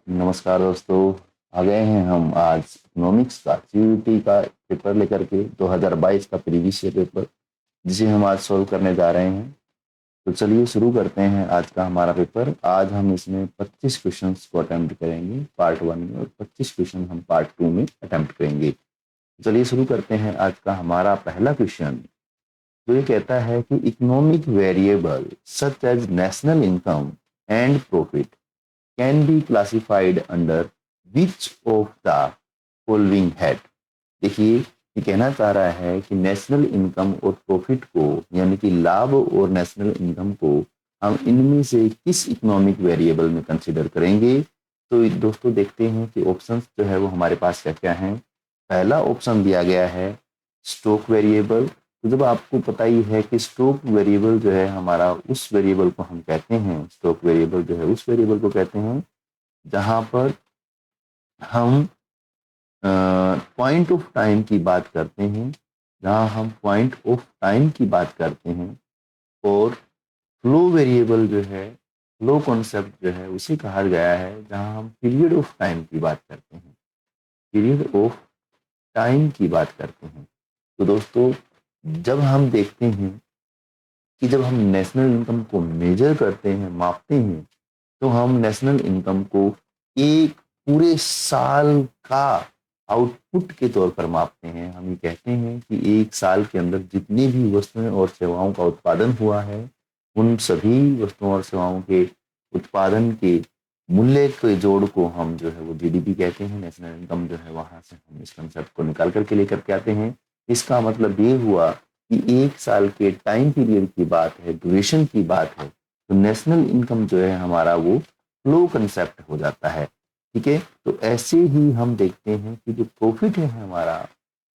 नमस्कार दोस्तों। आ गए हैं हम आज इकोनॉमिक्स का सीयूईटी का पेपर लेकर के 2022 का प्रीवियस ईयर पेपर, जिसे हम आज सॉल्व करने जा रहे हैं। तो चलिए शुरू करते हैं आज का हमारा पेपर। आज हम इसमें 25 क्वेश्चंस को अटेम्प्ट करेंगे पार्ट 1 में, और 25 क्वेश्चन हम पार्ट 2 में अटेम्प्ट करेंगे। चलिए शुरू करते हैं आज का हमारा पहला क्वेश्चन, जो ये कहता है कि economic variable such as national income and profit can be classified under which of the following head। देखिए, ये कहना चाह रहा है कि नेशनल इनकम और प्रॉफिट को, यानी कि लाभ और नेशनल इनकम को, हम इनमें से किस इकोनॉमिक वेरिएबल में कंसीडर करेंगे। तो दोस्तों देखते हैं कि ऑप्शंस जो है वो हमारे पास क्या क्या हैं। पहला ऑप्शन दिया गया है स्टॉक वेरिएबल। तो जब आपको पता ही है कि स्टॉक वेरिएबल जो है हमारा, उस वेरिएबल को हम कहते हैं, स्टॉक वेरिएबल जो है उस वेरिएबल को कहते हैं जहां पर हम पॉइंट ऑफ टाइम की बात करते हैं, जहां हम पॉइंट ऑफ टाइम की बात करते हैं। और फ्लो वेरिएबल जो है, फ्लो कॉन्सेप्ट जो है, उसे कहा गया है जहां हम पीरियड ऑफ टाइम की बात करते हैं, पीरियड ऑफ टाइम की बात करते हैं। तो दोस्तों, जब हम देखते हैं कि जब हम नेशनल इनकम को मेजर करते हैं, मापते हैं, तो हम नेशनल इनकम को एक पूरे साल का आउटपुट के तौर पर मापते हैं। हम ये कहते हैं कि एक साल के अंदर जितनी भी वस्तुएं और सेवाओं का उत्पादन हुआ है, उन सभी वस्तुओं और सेवाओं के उत्पादन के मूल्य के जोड़ को हम जो है वो जीडीपी कहते हैं। नेशनल इनकम जो है, वहां से हम इस कंसेप्ट को निकाल करके लेकर के आते हैं। इसका मतलब ये हुआ कि एक साल के टाइम पीरियड की बात है, ड्यूरेशन की बात है, तो नेशनल इनकम जो है हमारा वो फ्लो कंसेप्ट हो जाता है। ठीक है, तो ऐसे ही हम देखते हैं कि जो प्रॉफिट है हमारा,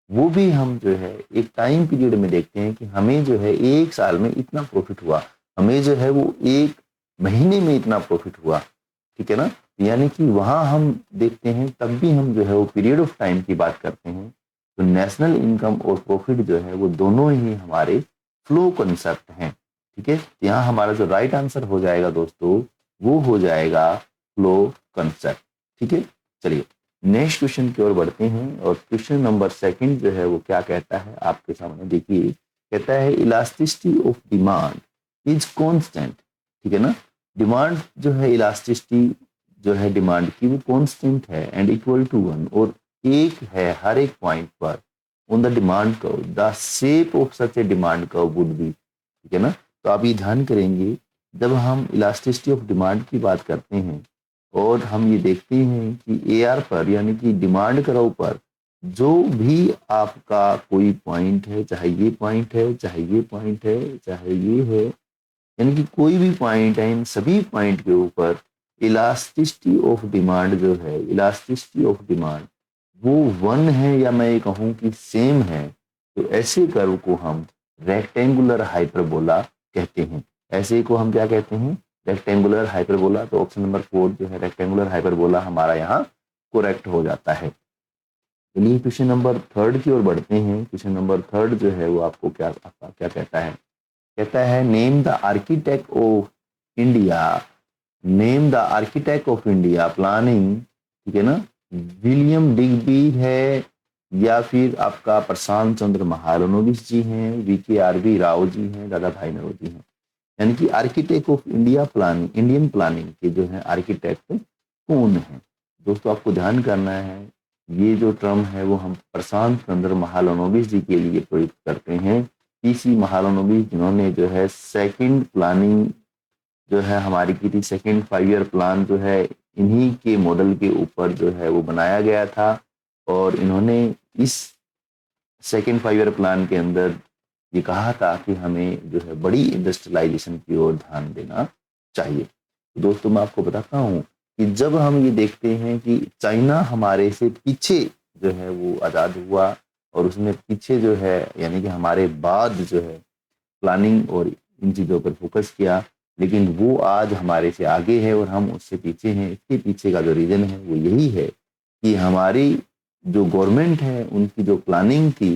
वो भी हम जो है एक टाइम पीरियड में देखते हैं कि हमें जो है एक साल में इतना प्रॉफिट हुआ, हमें जो है वो एक महीने में इतना प्रॉफिट हुआ। ठीक है ना, यानी कि वहां हम देखते हैं, तब भी हम जो है वो पीरियड ऑफ टाइम की बात करते हैं। तो नेशनल इनकम और प्रॉफिट जो है वो दोनों ही हमारे फ्लो कंसेप्ट हैं। ठीक है, यहाँ हमारा जो राइट आंसर हो जाएगा दोस्तों, वो हो जाएगा फ्लो कंसेप्ट। ठीक है, चलिए नेक्स्ट क्वेश्चन की ओर बढ़ते हैं। और क्वेश्चन नंबर सेकंड जो है वो क्या कहता है आपके सामने देखिए। कहता है elasticity of demand is constant. ठीक है ना, डिमांड जो है, इलास्टिसिटी जो है डिमांड की, वो कांस्टेंट है एंड इक्वल टू 1, और एक है हर एक पॉइंट पर on the demand curve. The shape of such A demand curve would be. ठीक है ना, तो आप ये ध्यान करेंगे, जब हम इलास्टिसिटी ऑफ डिमांड की बात करते हैं और हम ये देखते हैं कि एआर पर, यानी कि डिमांड कर्व पर, जो भी आपका कोई पॉइंट है, चाहे ये पॉइंट है, चाहे ये पॉइंट है, चाहे ये है, यानी कि कोई भी पॉइंट है, इन सभी पॉइंट के ऊपर इलास्टिसिटी ऑफ डिमांड जो है, इलास्टिसिटी ऑफ डिमांड वो 1 है, या मैं ये कहूँ कि सेम है। तो ऐसे कर्व को हम रेक्टेंगुलर हाइपरबोला कहते हैं। ऐसे को हम क्या कहते हैं? Rectangular hyperbola. तो ऑप्शन नंबर 4 जो है रेक्टेंगुलर हाइपरबोला हमारा यहाँ करेक्ट हो जाता है। चलिए क्वेश्चन नंबर थर्ड की ओर बढ़ते हैं। क्वेश्चन नंबर थर्ड जो है वो आपको क्या कहता है? कहता है name the architect of India, name the architect of India planning. ठीक है ना, विलियम डिग्बी है, या फिर आपका प्रशांत चंद्र महालनोबिस जी हैं, VKRB राव जी हैं, दादा भाई नौरोजी हैं। यानी कि architect of India planning, Indian planning के जो है आर्किटेक्ट कौन है? दोस्तों आपको ध्यान करना है, ये जो टर्म है वो हम प्रशांत चंद्र महालनोबिस जी के लिए प्रयुक्त करते हैं। PC महालनोबिस, जिन्होंने जो है सेकंड प्लानिंग जो है हमारी की थी, सेकंड 5 ईयर प्लान जो है इन्हीं के मॉडल के ऊपर जो है वो बनाया गया था। और इन्होंने इस सेकंड 5 ईयर प्लान के अंदर ये कहा था कि हमें जो है बड़ी इंडस्ट्रियलाइजेशन की ओर ध्यान देना चाहिए। तो दोस्तों मैं आपको बताता हूँ कि जब हम ये देखते हैं कि चाइना हमारे से पीछे जो है वो आज़ाद हुआ, और उसने पीछे जो है, यानी कि हमारे बाद जो है प्लानिंग और इन चीज़ों पर फोकस किया, लेकिन वो आज हमारे से आगे है और हम उससे पीछे हैं। इसके पीछे का जो रीज़न है वो यही है कि हमारी जो गवर्नमेंट है, उनकी जो प्लानिंग थी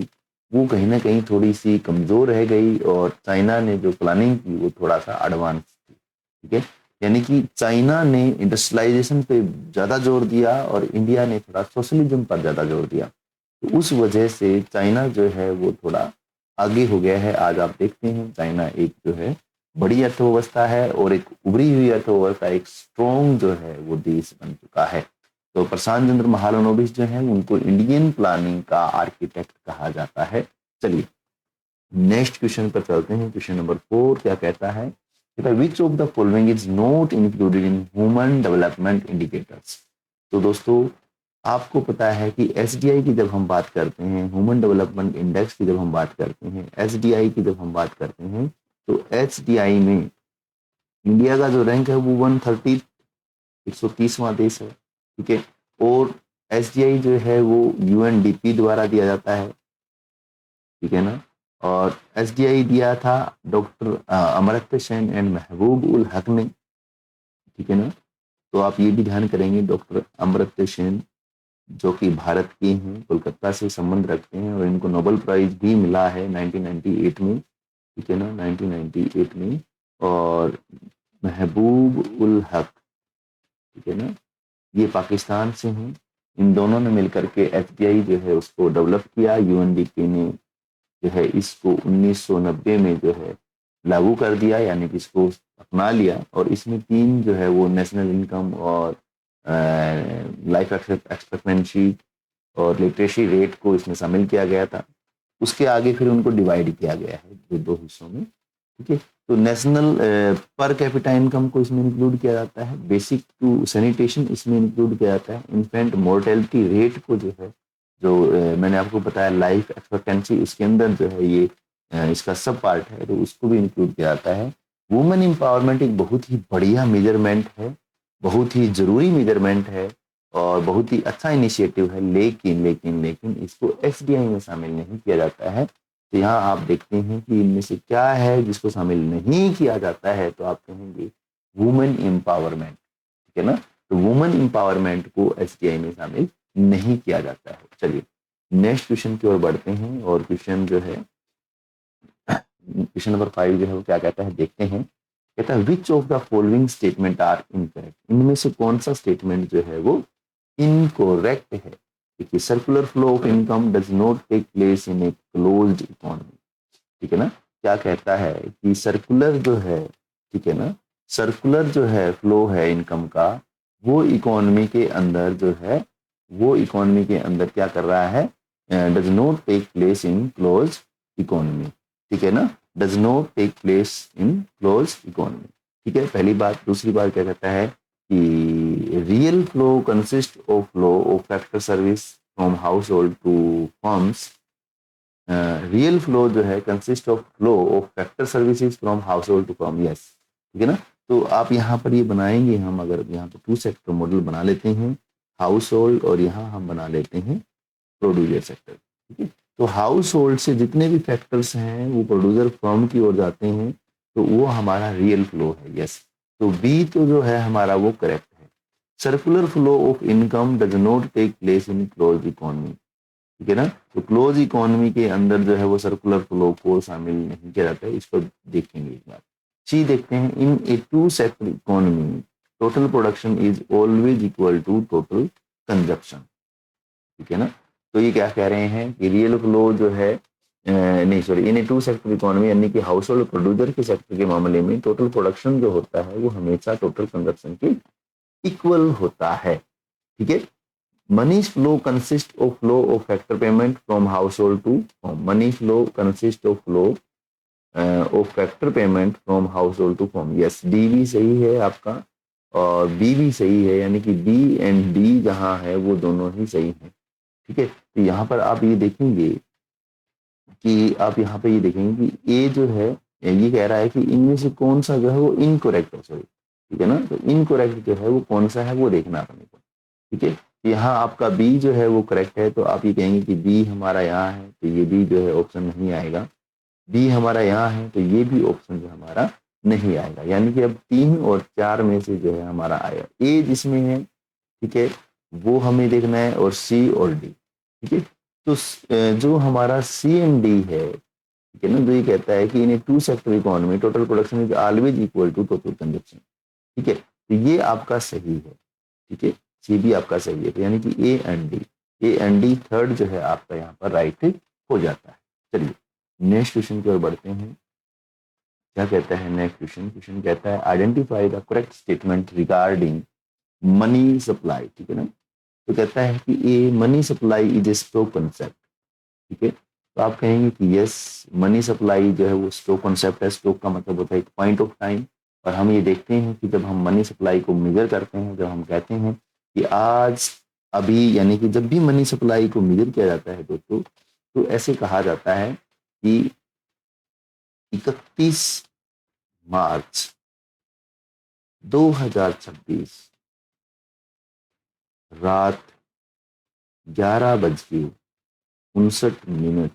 वो कहीं ना कहीं थोड़ी सी कमज़ोर रह गई, और चाइना ने जो प्लानिंग की वो थोड़ा सा एडवांस थी। ठीक है, यानी कि चाइना ने इंडस्ट्रियलाइजेशन पे ज़्यादा जोर दिया और इंडिया ने थोड़ा सोशलिज्म पर ज़्यादा जोर दिया। तो उस वजह से चाइना जो है वो थोड़ा आगे हो गया है। आज आप देखते हैं चाइना एक जो है बड़ी अर्थव्यवस्था है और एक उभरी हुई अर्थव्यवस्था, एक स्ट्रॉन्ग जो है वो देश बन चुका है। तो प्रशांत चंद्र महालनोबिस जो है उनको इंडियन प्लानिंग का आर्किटेक्ट कहा जाता है। चलिए नेक्स्ट क्वेश्चन पर चलते हैं। क्वेश्चन नंबर 4 क्या कहता है, which of the following is not included in human development indicators. तो दोस्तों आपको पता है कि एसडीआई की जब हम बात करते हैं, ह्यूमन डेवलपमेंट इंडेक्स की जब हम बात करते हैं, एसडीआई की जब हम बात करते हैं, तो एसडीआई में इंडिया का जो रैंक है वो 130 130वां देश है। ठीक है, और एसडीआई जो है वो यूएनडीपी द्वारा दिया जाता है। ठीक है ना, और एसडीआई दिया था डॉक्टर अमर्त्य सेन एंड महबूब उल हक ने। ठीक है ना, तो आप ये भी ध्यान करेंगे डॉक्टर अमर्त्य सेन जो कि भारत के हैं, कोलकाता से संबंध रखते हैं और इनको नोबेल प्राइज भी मिला है 1998 में। ठीक है ना, 1998 में। और महबूब उल हक, ठीक है ना, ये पाकिस्तान से हैं। इन दोनों ने मिलकर के एफडीआई जो है उसको डेवलप किया। यूएनडीपी ने जो है इसको 1990 में जो है लागू कर दिया, यानी कि इसको अपना लिया। और इसमें 3 जो है वो नेशनल इनकम और लाइफ एक्सपेक्टेंसी और लिटरेसी रेट को इसमें शामिल किया गया था। उसके आगे फिर उनको डिवाइड किया गया है जो 2 हिस्सों में। ठीक है, तो नेशनल पर कैपिटा इनकम को इसमें इंक्लूड किया जाता है, बेसिक टू सैनिटेशन इसमें इंक्लूड किया जाता है, इन्फेंट मोर्टेलिटी रेट को जो है जो मैंने आपको बताया लाइफ एक्सपेक्टेंसी, इसके अंदर जो है ये इसका सब पार्ट है, तो उसको भी इंक्लूड किया जाता है। वुमेन एम्पावरमेंट एक बहुत ही बढ़िया मेजरमेंट है, बहुत ही जरूरी मेजरमेंट है और बहुत ही अच्छा इनिशिएटिव है, लेकिन लेकिन लेकिन इसको एसडीआई में शामिल नहीं किया जाता है। तो यहाँ आप देखते हैं कि इनमें से क्या है जिसको शामिल नहीं किया जाता है, तो आप कहेंगे वुमेन एम्पावरमेंट। ठीक है ना, तो वुमेन एम्पावरमेंट को एसडीआई में शामिल नहीं किया जाता है। चलिए नेक्स्ट क्वेश्चन की ओर बढ़ते हैं और क्वेश्चन जो है क्वेश्चन नंबर 5 जो है वो क्या कहता है देखते हैं। कहता है which of the following statement are incorrect. इनमें से कौन सा स्टेटमेंट जो है वो इनकोरेक्ट है। देखिए circular flow of income does not take place in a closed economy. ठीक है ना, क्या कहता है कि सर्कुलर जो है, ठीक है ना, सर्कुलर जो है फ्लो है इनकम का, वो इकोनॉमी के अंदर जो है वो इकोनॉमी के अंदर क्या कर रहा है, does not take place in close economy. ठीक है ना, does not take place in close economy. ठीक है, पहली बात। दूसरी बात क्या कहता है कि real flow consist of flow of factor service from household to firms. Real flow जो है consist of flow of factor services from household to firm. Yes, ठीक है ना, तो आप यहाँ पर ये बनाएंगे, हम अगर यहाँ पर 2 सेक्टर मॉडल बना लेते हैं, हाउस होल्ड, और यहाँ हम बना लेते हैं प्रोड्यूसर सेक्टर। ठीक है, तो हाउस होल्ड से जितने भी फैक्टर्स हैं वो प्रोड्यूसर फर्म की ओर जाते हैं, तो वो हमारा रियल फ्लो है। यस, तो बी तो जो है हमारा वो करेक्ट है। Circular flow of income does not take place in close economy. ठीक है ना, तो क्लोज इकोनॉमी के अंदर जो है वो सर्कुलर फ्लो को शामिल नहीं किया जाता है। इसको देखेंगे एक बार। सी देखते हैं, in a 2 sector economy total production is always equal to total consumption. ठीक है ना, तो ये क्या कह रहे हैं कि रियल फ्लो जो है नहीं sorry, in a 2 sector economy यानी कि हाउस होल्ड प्रोड्यूसर के सेक्टर के मामले में टोटल प्रोडक्शन जो होता है वो हमेशा टोटल कंजप्शन के इक्वल होता है। ठीक है, money flow consists of flow of factor payment from household to home. Money flow consists of flow of factor payment from household to home. Yes, D भी सही है आपका और B भी सही है, यानी कि B एंड D जहां है वो दोनों ही सही हैं। ठीक है, तो यहाँ पर आप ये देखेंगे कि आप यहाँ पे ये देखेंगे कि A जो है ये कह रहा है कि इनमें से कौन सा जो है वो इनकोरेक्ट है। सॉरी, ठीक है ना, तो इनकोरेक्ट जो है वो कौन सा है वो देखना अपने को। ठीक है, यहाँ आपका बी जो है वो करेक्ट है, तो आप ये कहेंगे कि बी हमारा यहाँ है, तो ये भी जो है ऑप्शन नहीं आएगा। बी हमारा यहाँ है, तो ये भी ऑप्शन जो हमारा नहीं आएगा। यानी कि अब 3 और 4 में से जो है हमारा आएगा। ए जिसमें है, ठीक है, वो हमें देखना है, और सी और डी। ठीक है, तो जो हमारा सी एंड डी है, ठीक है ना, जो ये कहता है कि in 2 sector economy total production is always equal to total consumption. ठीक है, तो ये आपका सही है। ठीक है, सी भी आपका सही है, तो यानी कि ए एंड डी थर्ड जो है आपका यहाँ पर राइट हो जाता है। चलिए नेक्स्ट क्वेश्चन की ओर बढ़ते हैं। क्या कहता है नेक्स्ट क्वेश्चन? क्वेश्चन कहता है identify the correct statement regarding money supply. ठीक है ना, तो कहता है कि a money supply is a stock concept. ठीक है, तो आप कहेंगे कि यस, मनी सप्लाई जो है वो स्टॉक कंसेप्ट है। स्टॉक का मतलब होता है एक पॉइंट ऑफ टाइम, और हम ये देखते हैं कि जब हम मनी सप्लाई को मेजर करते हैं, जब हम कहते हैं कि आज अभी, यानी कि जब भी मनी सप्लाई को मेजर किया जाता है दोस्तों, तो ऐसे कहा जाता है कि 31 मार्च 2026 रात 11:59,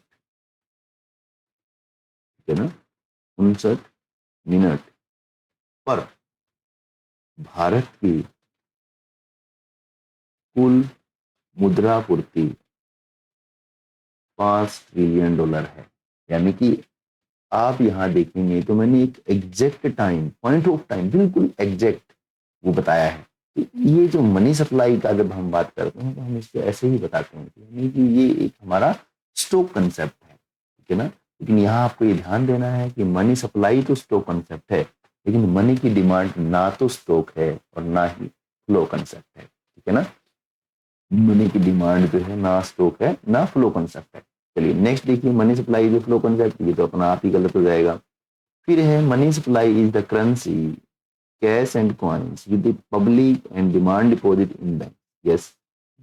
ठीक है ना, 59 पर भारत की कुल मुद्रा पूर्ति $5 ट्रिलियन है। यानी कि आप यहाँ देखेंगे तो मैंने एक exact time, point of time बिल्कुल एग्जैक्ट वो बताया है। तो ये जो मनी सप्लाई का जब हम बात करते हैं तो हम इसको ऐसे ही बताते हैं, यानी कि ये एक हमारा स्टॉक कंसेप्ट है। ठीक है ना, लेकिन यहाँ आपको ये ध्यान देना है कि मनी सप्लाई तो स्टॉक कंसेप्ट है, लेकिन मनी की डिमांड ना तो स्टॉक है और ना ही फ्लो कंसेप्ट है। ठीक है ना, मनी की डिमांड जो है ना स्टॉक है ना फ्लो कंसेप्ट है। चलिए नेक्स्ट देखिए, मनी सप्लाई जो फ्लो कंसेप्ट, ये तो अपना आप ही गलत हो जाएगा। फिर है money supply is the currency cash and coins with the public and demand deposit in bank. Yes,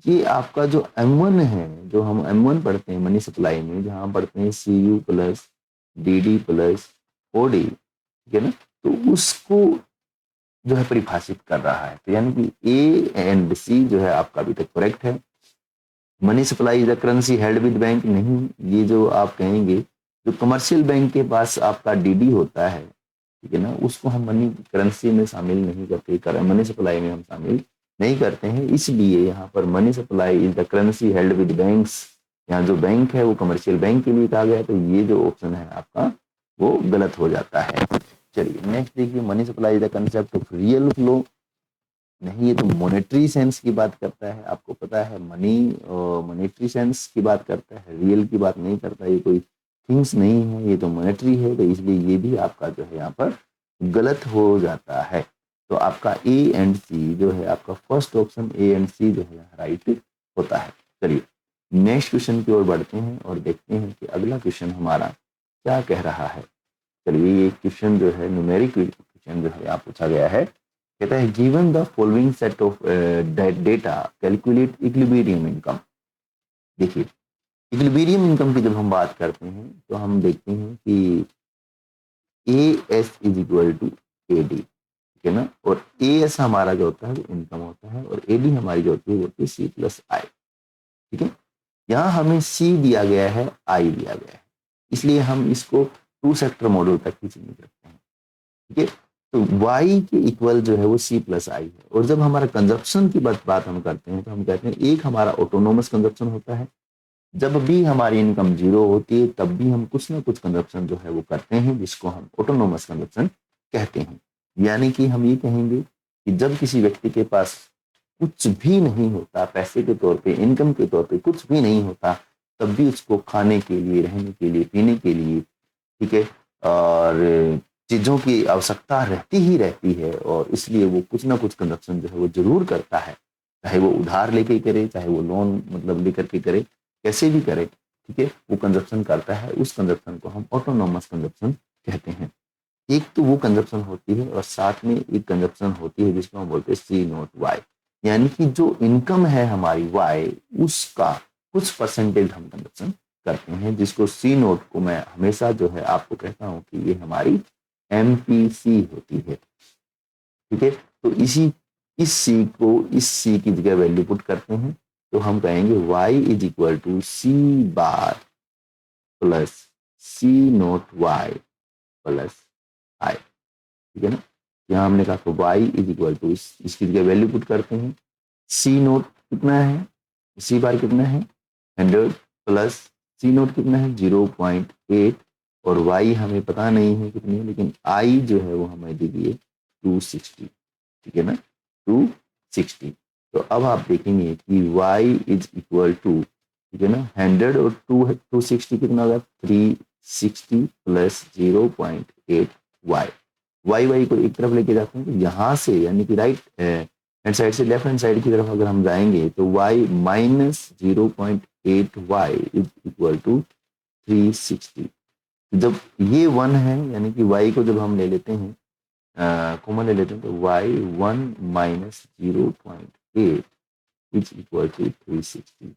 ये आपका जो M1 है, जो हम M1 पढ़ते हैं मनी सप्लाई में, जहाँ पढ़ते हैं CU plus DD plus OD, ठीक है ना, तो उसको जो है परिभाषित कर रहा है। तो यानी कि A एंड C जो है आपका अभी तक करेक्ट है। Money supply is the currency held with bank, नहीं, ये जो आप कहेंगे जो कमर्शियल बैंक के पास आपका DD होता है, ठीक है ना, उसको हम मनी करेंसी में शामिल नहीं करते, मनी सप्लाई में हम शामिल नहीं करते हैं। इसलिए यहाँ पर money supply is the currency held with banks, यहाँ जो बैंक है वो कमर्शियल बैंक के लिए कहा गया है, तो ये जो ऑप्शन है आपका वो गलत हो जाता है। चलिए नेक्स्ट देखिए, money supply is the concept of real flow, नहीं, ये तो मॉनेटरी सेंस की बात करता है। आपको पता है मनी मॉनेटरी सेंस की बात करता है, रियल की बात नहीं करता। ये कोई थिंग्स नहीं है, ये तो मॉनेटरी है, तो इसलिए ये भी आपका जो है यहाँ पर गलत हो जाता है। तो आपका ए एंड सी जो है, आपका फर्स्ट ऑप्शन ए एंड सी जो है राइट होता है। चलिए नेक्स्ट क्वेश्चन की ओर बढ़ते हैं और देखते हैं कि अगला क्वेश्चन हमारा क्या कह रहा है। चलिए ये क्वेश्चन जो है न्यूमेरिक क्वेश्चन जो है यहाँ पूछा गया है। कहता है given the following set of data calculate equilibrium income. देखिए इक्विलिब्रियम इनकम की जब हम बात करते हैं तो हम देखते हैं कि AS is equal to AD, ठीक है ना, और AS हमारा जो होता है वो इनकम होता है, और AD हमारी जो होती है वो होती है C+I। ठीक है, यहाँ हमें C दिया गया है, I दिया गया है, इसलिए हम इसको टू सेक्टर मॉडल तक ही सीमित रखते हैं। ठीक है, तो y के इक्वल जो है वो C+I है। और जब हमारा कंजप्शन की बात हम करते हैं तो हम कहते हैं एक हमारा ऑटोनोमस कंजप्शन होता है, जब भी हमारी इनकम जीरो होती है तब भी हम कुछ ना कुछ कंजप्शन जो है वो करते हैं, जिसको हम ऑटोनोमस कंजप्शन कहते हैं। यानी कि हम ये कहेंगे कि जब किसी व्यक्ति के पास कुछ भी नहीं होता, पैसे के तौर पे, इनकम के तौर पे कुछ भी नहीं होता, तब भी उसको खाने के लिए, रहने के लिए, पीने के लिए, ठीक है, और चीज़ों की आवश्यकता रहती ही रहती है, और इसलिए वो कुछ ना कुछ कंजप्शन जो है वो जरूर करता है, चाहे वो उधार लेके करे, चाहे वो लोन मतलब लेकर के करे, कैसे भी करे, ठीक है, वो कंजप्शन करता है। उस कंजप्शन को हम ऑटोनोमस कंजप्शन कहते हैं। एक तो वो कंजप्शन होती है और साथ में एक कंजप्शन होती है जिसको हम बोलते हैं C0Y, यानी कि जो इनकम है हमारी Y, उसका कुछ परसेंटेज हम कंजप्शन करते हैं, जिसको C0 को मैं हमेशा जो है आपको कहता हूं कि ये हमारी MPC होती है। ठीक है, तो इस C को इस C की जगह वैल्यू पुट करते हैं, तो हम कहेंगे Y is equal to C bar plus C0Y plus I। ठीक है ना, यहाँ हमने कहा तो y इज इक्वल टू इसकी जगह वैल्यू पुट करते हैं। C0 कितना है, C बार कितना है 100 प्लस C0 कितना है 0.8, और y हमें पता नहीं है कितनी है, लेकिन I जो है वो हमें दी गई है 260। ठीक है ना, 260। तो अब आप देखेंगे कि y इज इक्वल टू, ठीक है ना, 100 और 260 कितना होगा, 360 प्लस 0.8 y। y को एक तरफ लेके जाते हैं तो यहाँ से यानी कि राइट हैंड साइड से लेफ्ट हैंड साइड की तरफ अगर हम जाएंगे तो y minus 0.8 y is equal to 360। जब ये 1 है यानी कि y को जब हम ले लेते हैं कॉमन ले लेते हैं तो y 1 minus 0.8 is equal to 360,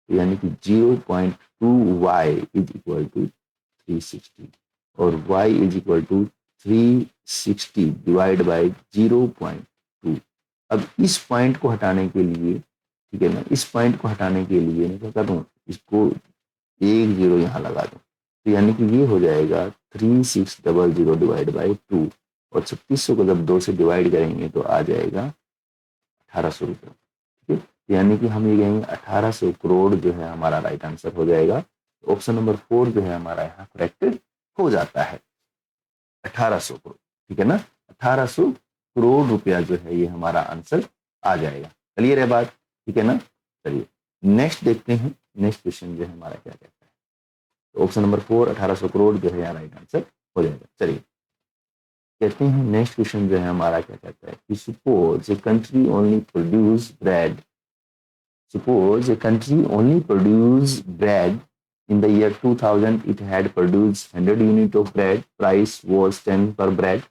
यानी कि 0.2 y इज इक्वल टू 360 और y is equal to 360 divide by 0.2। अब इस पॉइंट को हटाने के लिए, ठीक है ना, इस पॉइंट को हटाने के लिए मैं क्या कर दूं, इसको 10 यहाँ लगा दूं, तो यानी कि ये हो जाएगा 3600 डिवाइड बाई 2 और 3600 को जब 2 से डिवाइड करेंगे तो आ जाएगा 1800 रुपये। ठीक है, यानी कि हम ये कहेंगे 1800 करोड़ जो है हमारा राइट आंसर हो जाएगा। ऑप्शन नंबर 4 जो है हमारा यहाँ करेक्टेड हो जाता है, 1800 करोड़। ठीक है ना, 1800 करोड़ रुपया जो है ये हमारा आंसर आ जाएगा। क्लियर है बात, ठीक है ना। चलिए नेक्स्ट देखते हैं, नेक्स्ट क्वेश्चन जो है हमारा क्या कहता है। तो ऑप्शन नंबर 4 1800 करोड़ जो है राइट आंसर हो जाएगा। चलिए कहते हैं नेक्स्ट क्वेश्चन जो है हमारा क्या कहता है कि suppose a country only produce bread, suppose a country only produce bread. In the year 2000 it had produced 100 unit of bread, price was 10 per bread।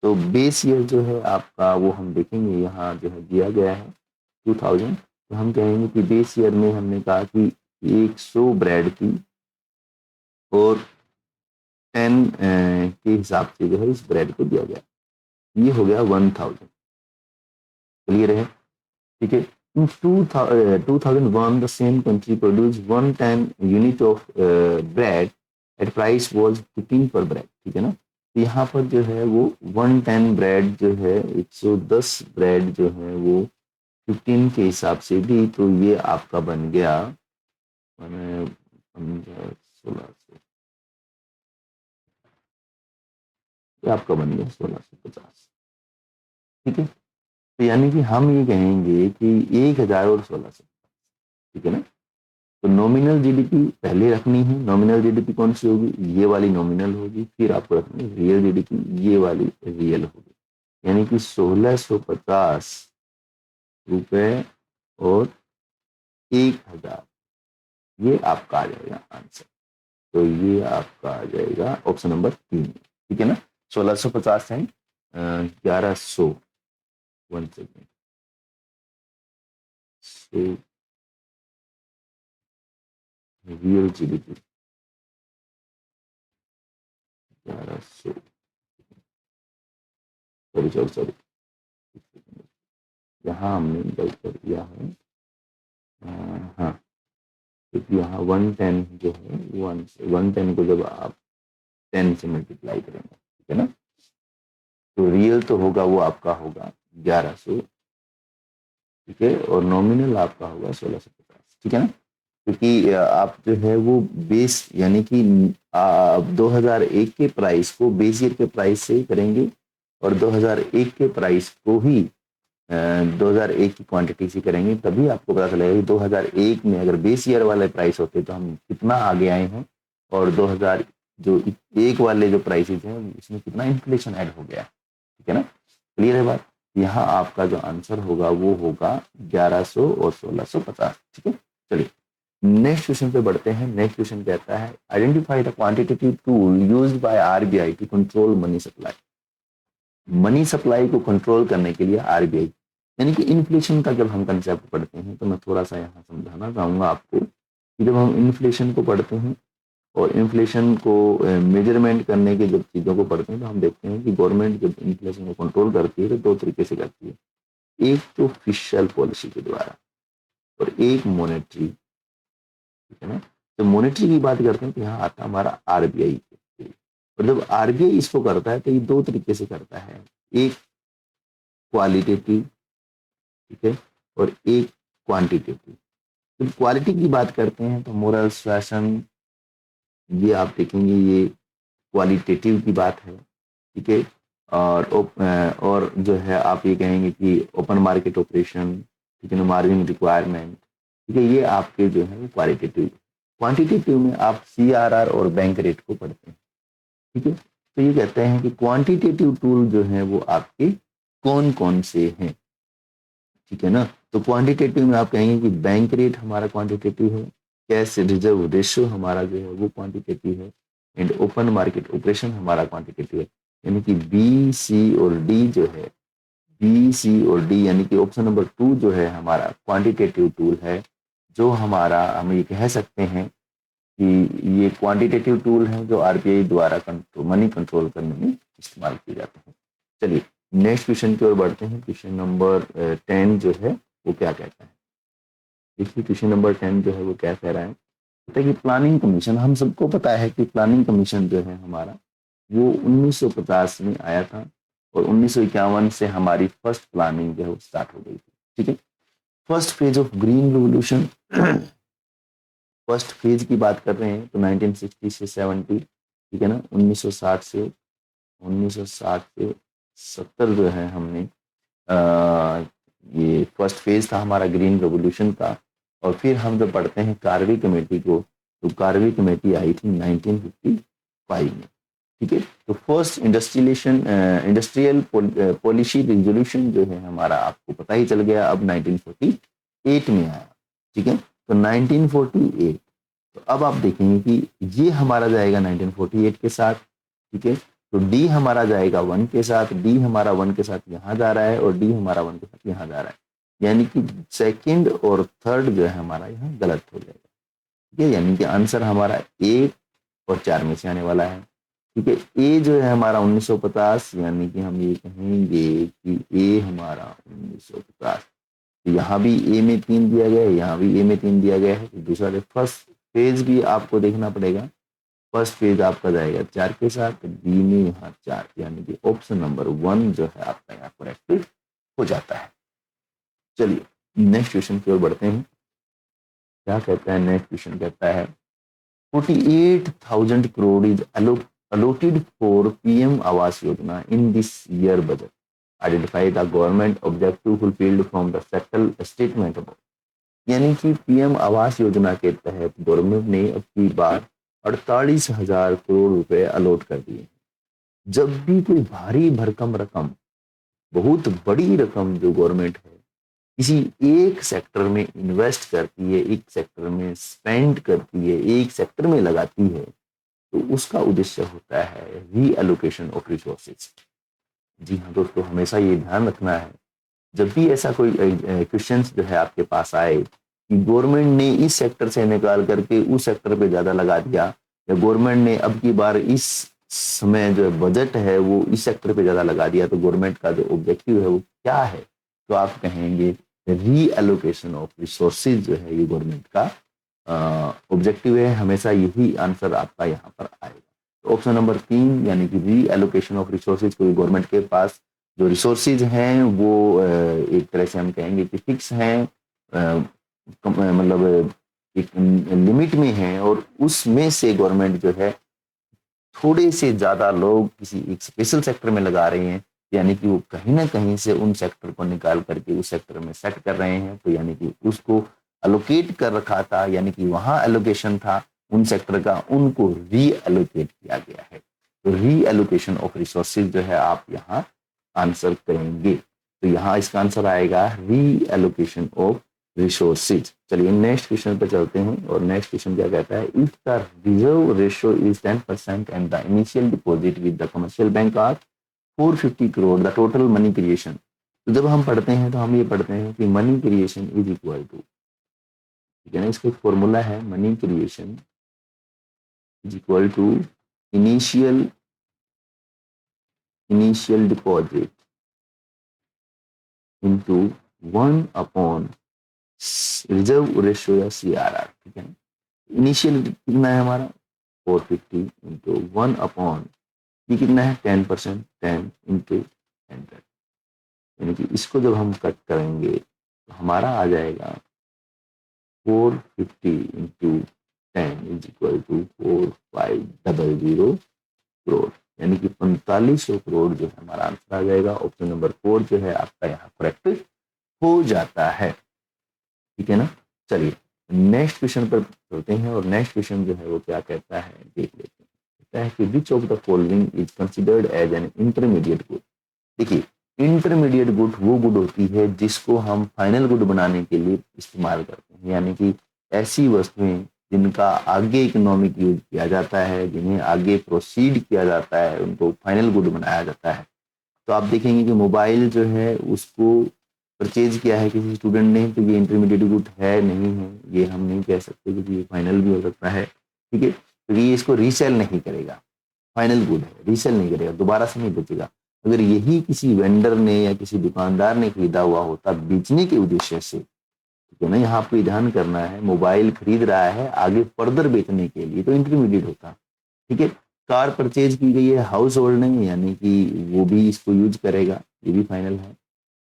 तो बेस ईयर जो है आपका वो हम देखेंगे यहाँ जो है दिया गया है 2000। तो हम कहेंगे कि बेस ईयर में हमने कहा कि 100 ब्रेड थी और 10 के हिसाब से जो है इस ब्रेड को दिया गया, ये हो गया 1000। क्लियर है, ठीक है। In 2001, the same country produced 110 unit of bread at price was 15 per bread। ठीक है ना, तो यहाँ पर जो है वो 110 ब्रेड जो है 110 ब्रेड जो है वो 15 के हिसाब से दी, तो ये आपका बन गया 1600, ये आपका बन गया 1650। ठीक है, तो यानी कि हम ये कहेंगे कि 1000 और 1600। ठीक है ना, तो नॉमिनल जीडीपी पहले रखनी है। नॉमिनल जीडीपी कौन सी होगी, ये वाली नॉमिनल होगी, फिर आपको रखनी है रियल जीडीपी, ये वाली रियल होगी। यानी कि 1650 रुपए और 1000, ये आपका आ जाएगा आंसर। तो ये आपका आ जाएगा ऑप्शन नंबर 3। ठीक है ना, 1650 and 1100, 1 second, real GDP 1100, sorry यहाँ हमने गलत कर दिया है। हाँ, क्योंकि यहाँ 110 जो है 110 को जब आप 10 से मल्टीप्लाई करेंगे, ठीक है ना, तो रियल तो होगा वो आपका होगा 1100। ठीक है, और नॉमिनल आपका होगा 1650। ठीक है ना, क्योंकि आप जो है वो बेस यानी कि 2001 के प्राइस को बेस ईयर के प्राइस से ही करेंगे और 2001 के प्राइस को ही 2001 की क्वांटिटी से करेंगे, तभी आपको पता चलेगा कि 2001 में अगर बेस ईयर वाले प्राइस होते तो हम कितना आगे आए हैं और 2000 जो एक वाले जो प्राइसेस हैं उसमें कितना इन्फ्लेशन ऐड हो गया। ठीक है ना, क्लियर है बात। यहाँ आपका जो आंसर होगा वो होगा 1100 और 1650। ठीक है, चलिए नेक्स्ट क्वेश्चन पे बढ़ते हैं। नेक्स्ट क्वेश्चन कहता है identify the quantitative tool used by RBI to control money supply. Money supply को कंट्रोल करने के लिए आरबीआई, यानी कि इन्फ्लेशन का जब हम कंसेप्ट पढ़ते हैं तो मैं थोड़ा सा यहाँ समझाना चाहूंगा आपको कि जब हम इन्फ्लेशन को पढ़ते हैं और इन्फ्लेशन को मेजरमेंट करने के जब चीज़ों को पढ़ते हैं तो हम देखते हैं कि गवर्नमेंट जब इन्फ्लेशन को कंट्रोल करती है तो 2 तरीके से करती है, एक तो फिशल पॉलिसी के द्वारा और एक मॉनेटरी। ठीक है ना, तो मॉनेटरी की बात करते हैं तो यहाँ आता है हमारा आरबीआई। और जब आरबीआई इसको करता है तो ये 2 तरीके से करता है, एक क्वालिटेटिव, ठीक है, और एक क्वांटिटेटिव। जब क्वालिटी की बात करते हैं तो मोरल फैशन, ये आप देखेंगे ये क्वालिटेटिव की बात है। ठीक है, और जो है आप ये कहेंगे कि ओपन मार्केट ऑपरेशन, ठीक है ना, मार्जिन रिक्वायरमेंट, ठीक है, ये आपके जो है क्वालिटेटिव। क्वांटिटेटिव में आप CRR और बैंक रेट को पढ़ते हैं, ठीक है। तो ये कहते हैं कि क्वांटिटेटिव टूल जो है वो आपके कौन कौन से हैं, ठीक है ना। तो क्वांटिटेटिव में आप कहेंगे कि बैंक रेट हमारा क्वांटिटेटिव है, कैश रिजर्व रेशियो हमारा जो है वो क्वांटिटेटिव है, एंड ओपन मार्केट ऑपरेशन हमारा क्वांटिटेटिव है। यानी कि बी, सी और डी जो है, बी, सी और डी, यानी कि ऑप्शन नंबर 2 जो है हमारा क्वांटिटेटिव टूल है, जो हमारा हम ये कह सकते हैं कि ये क्वांटिटेटिव टूल है जो RBI द्वारा मनी कंट्रोल करने में इस्तेमाल किए जाते हैं। चलिए नेक्स्ट क्वेश्चन की ओर बढ़ते हैं। क्वेश्चन नंबर 10 जो है वो क्या कहता है, देखिए क्वेश्चन नंबर 10 जो है वो क्या कह रहा है, कहता है कि प्लानिंग कमीशन, हम सबको पता है कि प्लानिंग कमीशन जो है हमारा वो 1950 में आया था, और 1951 से हमारी फर्स्ट प्लानिंग जो है वो स्टार्ट हो गई थी, ठीक है। First phase of green revolution, first phase की बात कर रहे हैं तो 1960 से 70, ठीक है ना, 1960 से 70 जो है हमने ये फर्स्ट फेज था हमारा ग्रीन रेवोल्यूशन का। और फिर हम जब पढ़ते हैं कार्वी कमेटी को, तो कार्वी कमेटी आई थी 1955 में, ठीक है। तो फर्स्ट इंडस्ट्रियल पॉलिसी रिजोल्यूशन जो है हमारा आपको पता ही चल गया, अब 1948 में आया, ठीक है। तो 1948, तो अब आप देखेंगे कि ये हमारा जाएगा 1948 के साथ, ठीक है। तो डी हमारा जाएगा 1 के साथ, डी हमारा 1 के साथ यहाँ जा रहा है, और डी हमारा 1 के साथ यहाँ जा रहा है, यानी कि सेकंड और थर्ड जो है हमारा यहाँ गलत हो जाएगा, ठीक है। यानी कि आंसर हमारा 1 और 4 में से आने वाला है, ठीक है। ए जो है हमारा 1950, यानी कि हम ये कहेंगे कि ए हमारा 1950, तो यहाँ भी ए में 3 दिया गया है, यहाँ भी ए में 3 दिया गया है, तो दूसरा फर्स्ट पेज भी आपको देखना पड़ेगा। फर्स्ट पेज आपका जाएगा 4 के साथ, बी में यहाँ 4, यानी कि ऑप्शन नंबर 1 जो है आपका यहाँ करेक्ट हो जाता है। चलिए नेक्स्ट क्वेश्चन की ओर बढ़ते हैं। क्या कहता है नेक्स्ट क्वेश्चन, कहता है 48,000 crore is allotted for PM Awas Yojana in this year budget. Identify the government objective fulfilled from the sectoral statement above. यानी कि PM आवास योजना के तहत गवर्नमेंट ने अब की बार 48,000 करोड़ रुपए अलॉट कर दिए। जब भी कोई भारी भरकम रकम, बहुत बड़ी रकम जो गवर्नमेंट है किसी एक सेक्टर में इन्वेस्ट करती है, एक सेक्टर में स्पेंड करती है, एक सेक्टर में लगाती है, तो उसका उद्देश्य होता है रीएलोकेशन ऑफ रिसोर्सेज। जी हाँ दोस्तों, हमेशा ये ध्यान रखना है जब भी ऐसा कोई क्वेश्चन जो है आपके पास आए कि गवर्नमेंट ने इस सेक्टर से निकाल करके उस सेक्टर पे ज्यादा लगा दिया, या गवर्नमेंट ने अब की बार इस समय जो बजट है वो इस सेक्टर पे ज्यादा लगा दिया, तो गवर्नमेंट का जो ऑब्जेक्टिव है वो क्या है, तो आप कहेंगे रीएलोकेशन ऑफ रिसोर्सेज जो है ये गवर्नमेंट का ऑब्जेक्टिव है। हमेशा यही आंसर आपका यहाँ पर आएगा। तो ऑप्शन नंबर 3 यानी कि रीएलोकेशन ऑफ रिसोर्सेज, कोई गवर्नमेंट के पास जो रिसोर्सेज हैं वो एक तरह से हम कहेंगे कि फिक्स हैं, मतलब एक लिमिट में है, और उसमें से गवर्नमेंट जो है थोड़े से ज्यादा लोग किसी एक स्पेशल सेक्टर में लगा रहे हैं, यानी कि वो कहीं ना कहीं से उन सेक्टर को निकाल करके उस सेक्टर में सेट कर रहे हैं। तो यानी कि उसको एलोकेट कर रखा था, यानी कि वहां एलोकेशन था उन सेक्टर का, उनको रीएलोकेट किया गया है। तो रीएलोकेशन ऑफ रिसोर्सेज जो है आप यहाँ आंसर करेंगे। तो यहाँ इसका आंसर आएगा रीएलोकेशन ऑफ रिसोर्सेज। चलिए नेक्स्ट क्वेश्चन पे चलते हैं, और नेक्स्ट क्वेश्चन क्या कहता है, if the reserve ratio is 10% and the initial deposit with the commercial bank are 450 crore, the total money creation. तो जब हम पढ़ते हैं तो हम ये पढ़ते हैं कि money creation is equal to, ठीक है ना, इसका एक फॉर्मूला है, money creation is equal to initial deposit into 1 upon reserve ratio या CRR, ठीक है ना। इनिशियल कितना है हमारा 450 इंटू 1 अपॉन ये कितना है 10%, 10 इंटू 100, यानी कि इसको जब हम कट करेंगे तो हमारा आ जाएगा 450 into 10 is equal to 4500 crore. यानी कि 4500 करोड़ जो है हमारा आंसर आ जाएगा। ऑप्शन नंबर 4 जो है आपका यहाँ करेक्ट हो जाता है। ठीक है ना। चलिए नेक्स्ट क्वेश्चन पर चलते हैं और नेक्स्ट क्वेश्चन जो है वो क्या कहता है देख लेते हैं। कहता है कि which of the following is considered as an intermediate good. देखिए इंटरमीडिएट गुड वो गुड होती है जिसको हम फाइनल गुड बनाने के लिए इस्तेमाल करते हैं, यानी कि ऐसी वस्तुएं जिनका आगे इकोनॉमिक यूज किया जाता है, जिन्हें आगे प्रोसीड किया जाता है, उनको फाइनल गुड बनाया जाता है। तो आप देखेंगे कि मोबाइल जो है उसको परचेज किया है किसी स्टूडेंट ने, तो ये इंटरमीडिएट गुड है नहीं है, ये हम नहीं कह सकते क्योंकि ये फाइनल भी हो सकता है। ठीक है, तो ये इसको रीसेल नहीं करेगा, फाइनल गुड है, रीसेल नहीं करेगा, दोबारा से नहीं बेचेगा। अगर यही किसी वेंडर ने या किसी दुकानदार ने खरीदा हुआ होता बेचने के उद्देश्य से, ठीक है ना, यहाँ आपको ध्यान करना है, मोबाइल खरीद रहा है आगे फर्दर बेचने के लिए, तो इंटरमीडिएट होता। ठीक है, कार परचेज की गई है हाउस होल्ड में, यानी कि वो भी इसको यूज करेगा, ये भी फाइनल है।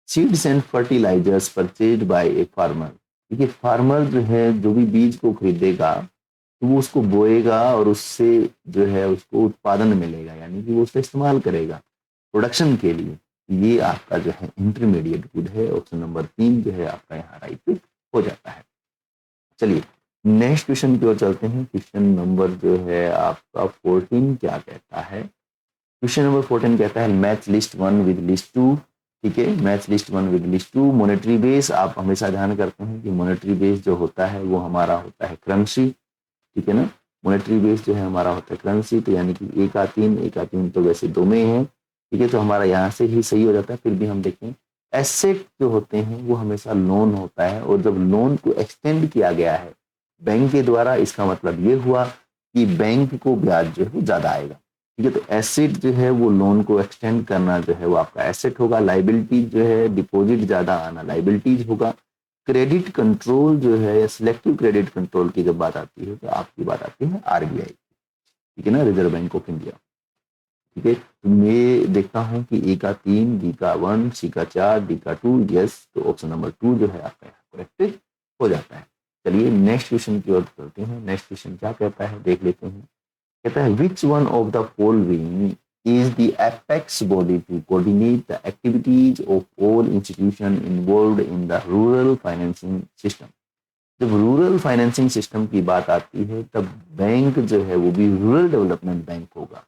Seeds and fertilisers purchase by a farmer. देखिए फार्मर जो है जो भी बीज को खरीदेगा तो वो उसको बोएगा और उससे जो है उसको उत्पादन मिलेगा, यानी कि वो उसका इस्तेमाल करेगा प्रोडक्शन के लिए। ये आपका जो है इंटरमीडिएट गुड है। ऑप्शन नंबर 3 जो है आपका यहाँ राइट हो जाता है। चलिए नेक्स्ट क्वेश्चन की ओर चलते हैं। क्वेश्चन नंबर जो है आपका 14 क्या कहता है। क्वेश्चन नंबर 14 कहता है मैच लिस्ट 1 विद लिस्ट 2। ठीक है, match list 1 with list 2। Monetary base आप हमेशा ध्यान करते हैं कि मॉनेटरी बेस जो होता है वो हमारा होता है करेंसी। ठीक है ना, मॉनेटरी बेस जो है हमारा होता है करेंसी, तो यानी कि एक आ तीन तो वैसे दो में है। ठीक है, तो हमारा यहाँ से ही सही हो जाता है। फिर भी हम देखें एसेट जो होते हैं वो हमेशा लोन होता है, और जब लोन को एक्सटेंड किया गया है बैंक के द्वारा, इसका मतलब ये हुआ कि बैंक को ब्याज जो है वो ज्यादा आएगा। ठीक है, तो एसेट जो है वो लोन को एक्सटेंड करना जो है वो आपका एसेट होगा। लाइबिलिटीज जो है डिपॉजिट ज्यादा आना लाइबिलिटीज होगा। क्रेडिट कंट्रोल जो है या सिलेक्टिव क्रेडिट कंट्रोल की जब बात आती है तो आपकी बात आती है आरबीआई। ठीक है ना, रिजर्व बैंक ऑफ इंडिया। ठीक है, तो मैं देखता हूं कि ए का 3, बी का 1, सी का 4, डी का 2। यस, तो ऑप्शन नंबर 2 जो है आपका यहाँ करेक्ट हो जाता है। चलिए नेक्स्ट क्वेश्चन की ओर चलते हैं। नेक्स्ट क्वेश्चन क्या कहता है देख लेते हैं। कहता है which one of the following is the apex body to coordinate the activities of all institutions involved in the rural financing system। जब रूरल फाइनेंसिंग सिस्टम की बात आती है तब बैंक जो है वो भी रूरल डेवलपमेंट बैंक होगा।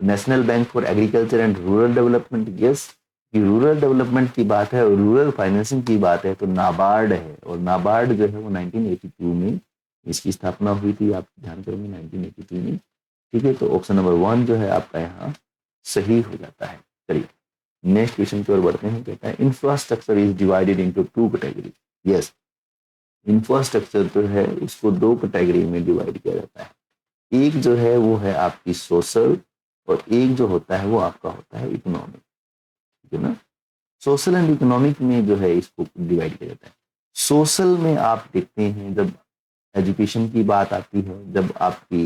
National bank for agriculture and rural development. Yes, कि रूरल डेवलपमेंट की बात है और रूरल फाइनेंसिंग की बात है तो नाबार्ड है, और नाबार्ड जो है वो 1982 में इसकी स्थापना हुई थी, आप ध्यान करेंगे 1982 में। ठीक है, तो ऑप्शन नंबर 1 जो है आपका यहाँ सही हो जाता है। चलिए नेक्स्ट क्वेश्चन की ओर बढ़ते हैं। कहता है infrastructure is divided into 2 category. Yes, infrastructure जो है इसको 2 कैटेगरी में डिवाइड किया जाता है। एक जो है वो है आपकी सोशल, और एक जो होता है वो आपका होता है इकोनॉमिक। ठीक है ना, सोशल एंड इकोनॉमिक में जो है इसको डिवाइड किया जाता है। सोशल में आप देखते हैं जब एजुकेशन की बात आती है, जब आपकी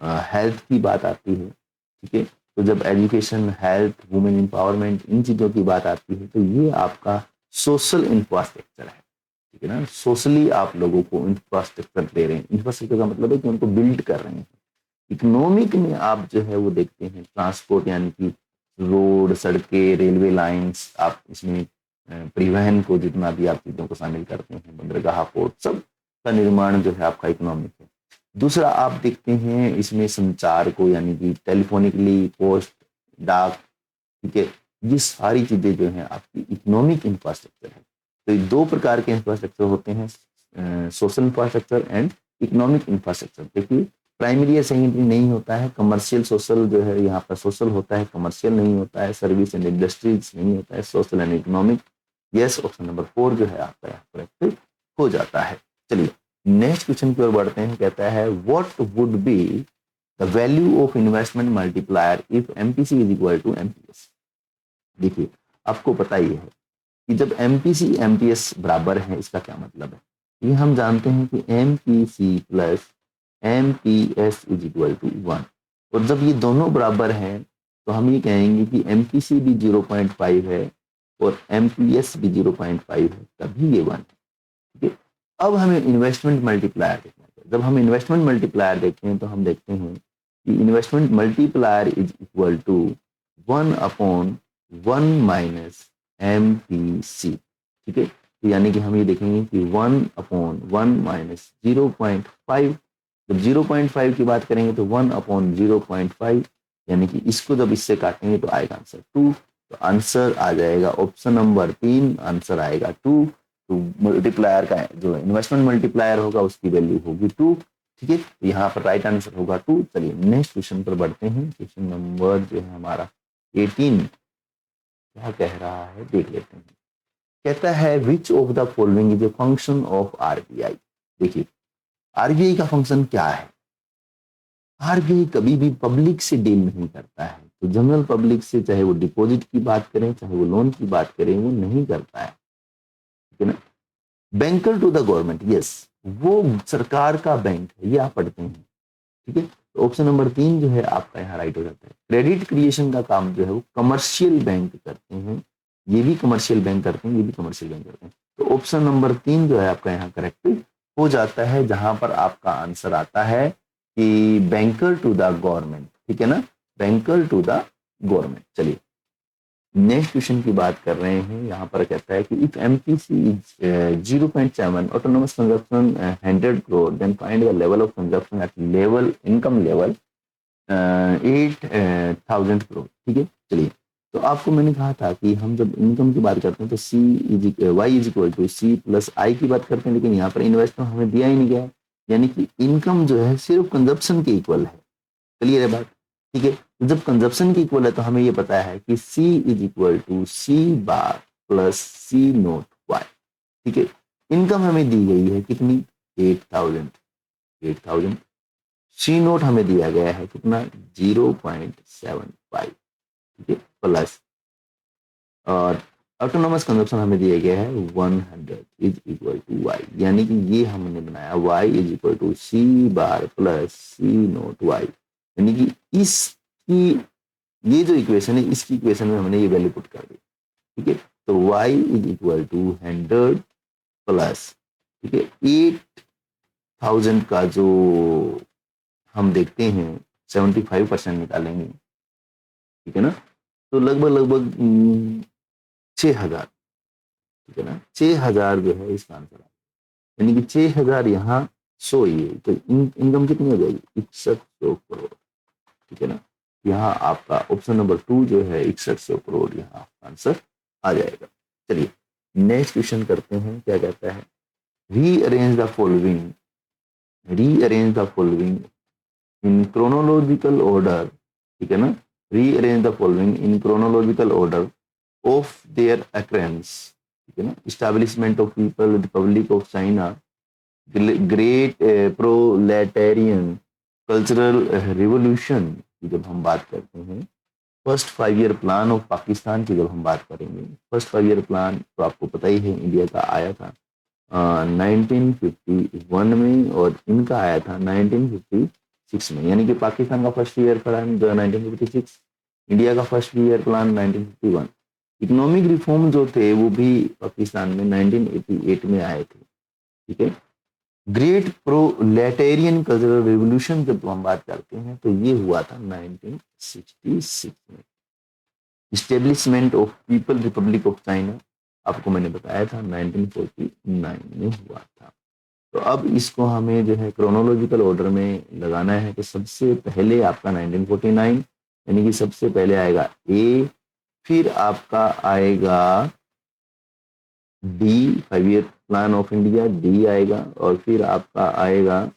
हेल्थ की बात आती है, ठीक है, तो जब एजुकेशन, हेल्थ, वुमेन एम्पावरमेंट, इन चीज़ों की बात आती है तो ये आपका सोशल इंफ्रास्ट्रक्चर है। ठीक है ना, सोशली आप लोगों को इंफ्रास्ट्रक्चर दे रहे हैं। इंफ्रास्ट्रक्चर का मतलब है कि उनको बिल्ड कर रहे हैं। इकोनॉमिक में आप जो है वो देखते हैं ट्रांसपोर्ट, यानी कि रोड, सड़कें, रेलवे लाइंस, आप इसमें परिवहन को जितना भी आप चीज़ों को शामिल करते हैं, बंदरगाह, पोर्ट, सब का निर्माण जो है आपका इकोनॉमिक है। दूसरा आप देखते हैं इसमें संचार को, यानी कि टेलीफोनिकली, पोस्ट, डाक, ठीक है, ये सारी चीजें जो हैं आपकी इकोनॉमिक इंफ्रास्ट्रक्चर है। तो ये 2 प्रकार के इंफ्रास्ट्रक्चर होते हैं, social infrastructure and economic infrastructure. देखिए प्राइमरी या सेकेंडरी नहीं होता है, कमर्शियल सोशल जो है यहाँ पर सोशल होता है, कमर्शियल नहीं होता है, सर्विस एंड इंडस्ट्रीज नहीं होता है, social and economic. Yes, option number 4 जो है आपका यहाँ करेक्ट हो जाता है। चलिए नेक्स्ट क्वेश्चन की ओर बढ़ते हैं। कहता है what would be the value of investment multiplier if MPC is equal to MPS. देखिए आपको पता ही है कि जब एमपीसी एमपीएस बराबर है इसका क्या मतलब है। ये हम जानते हैं कि MPC plus MPS is equal to 1, और जब ये दोनों बराबर हैं तो हम ये कहेंगे कि एमपीसी भी 0.5 है और एमपीएस भी 0.5 है, तभी ये 1 है। ठीक है, अब हमें इन्वेस्टमेंट मल्टीप्लायर देखना है। जब हम इन्वेस्टमेंट मल्टीप्लायर देखते हैं तो हम देखते हैं investment multiplier is equal to 1/1 minus MPC। ठीक है, तो यानी कि हम ये देखेंगे कि 1/1 माइनस 0.5, जब 0.5 की बात करेंगे तो 1/0.5, यानी कि इसको जब इससे काटेंगे तो आएगा आंसर 2। तो आंसर आ जाएगा ऑप्शन नंबर 3, आंसर आएगा 2। तो मल्टीप्लायर का जो इन्वेस्टमेंट मल्टीप्लायर होगा उसकी वैल्यू होगी 2। ठीक है, तो यहाँ पर राइट आंसर होगा 2। चलिए नेक्स्ट क्वेश्चन पर बढ़ते हैं। क्वेश्चन नंबर जो है हमारा 18 क्या कह रहा है देख लेते हैं। कहता है which of the following is a function of RBI। देखिए RBI का फंक्शन क्या है। RBI कभी भी पब्लिक से डील नहीं करता है, तो जनरल पब्लिक से चाहे वो डिपॉजिट की बात करें चाहे वो लोन की बात करें वो नहीं करता है, ठीक है ना। Banker to the government, yes, वो सरकार का बैंक है, ये आप पढ़ते हैं। ठीक है, तो ऑप्शन नंबर 3 जो है आपका यहाँ राइट हो जाता है। क्रेडिट क्रिएशन का काम जो है वो कमर्शियल बैंक करते हैं, ये भी कमर्शियल बैंक करते हैं, ये भी कमर्शियल बैंक करते हैं। तो ऑप्शन नंबर 3 जो है आपका यहाँ करेक्ट हो जाता है, जहां पर आपका आंसर आता है कि बैंकर टू द गवर्नमेंट। ठीक है ना, बैंकर टू द गवर्नमेंट। चलिए नेक्स्ट क्वेश्चन की बात कर रहे हैं। यहाँ पर कहता है कि if MPC is 0.7 autonomous consumption 100 crore, then find the level of consumption at level income level 8,000 crore। ठीक है, चलिए तो आपको मैंने कहा था कि हम जब इनकम की बात करते हैं तो Y is equal to C plus I की बात करते हैं, लेकिन यहाँ पर इन्वेस्टमेंट हमें दिया ही नहीं गया है, यानी कि इनकम जो है सिर्फ कंजप्शन के इक्वल है। क्लियर है बात, ठीक है। तो जब कंजप्शन की इक्वल है तो हमें ये पता है कि C is equal to C bar plus C nought Y। ठीक है, इनकम हमें दी गई है कितनी, 8,000। C नोट हमें दिया गया है कितना, 0.75। ठीक है, प्लस और ऑटोनोमस कंजप्शन हमें दिया गया है 100 इज इक्वल टू Y, यानी कि ये हमने बनाया Y is equal to C bar plus C nought Y, यानी कि इसकी ये जो इक्वेशन है इसकी इक्वेशन में हमने ये वैल्यू पुट कर दी। ठीक है, तो y is equal to 100 plus, ठीक है, 8,000 का जो हम देखते हैं 75% निकालेंगे, ठीक है ना, तो लगभग 6,000। ठीक है ना, 6,000 जो है इसका आंसर, यानी कि 6,000 यहाँ 100 ये तो इनकम कितनी हो जाएगी, 6100 करोड़। ठीक है ना, यहाँ आपका ऑप्शन नंबर 2 जो है 6100 करोड़ यहाँ आंसर आ जाएगा। चलिए नेक्स्ट क्वेश्चन करते हैं। क्या कहता है, rearrange the following in chronological order. ठीक है ना, rearrange the following in chronological order of their occurrence. ठीक है ना, establishment of people, Republic of China, great proletarian, cultural revolution की जब हम बात करते हैं, first 5 year plan of Pakistan की जब हम बात करेंगे, फर्स्ट 5 ईयर प्लान तो आपको पता ही है इंडिया का आया था 1951 में और इनका आया था 1956 में, यानी कि पाकिस्तान का फर्स्ट ईयर प्लान जो 1956, इंडिया का first year plan 1951। Economic reform जो थे वो भी पाकिस्तान में 1988 में आए थे। ठीक है, ग्रेट प्रोलेटेरियन कल्चरल रिवोल्यूशन जब हम बात करते हैं तो ये हुआ था 1966 में। Establishment of people Republic of China आपको मैंने बताया था 1949 में हुआ था। तो अब इसको हमें जो है क्रोनोलॉजिकल ऑर्डर में लगाना है, तो सबसे पहले आपका 1949, यानी कि सबसे पहले आएगा ए, फिर आपका आएगा D, 5 year plan of India, D आएगा, और फिर आपका आएगा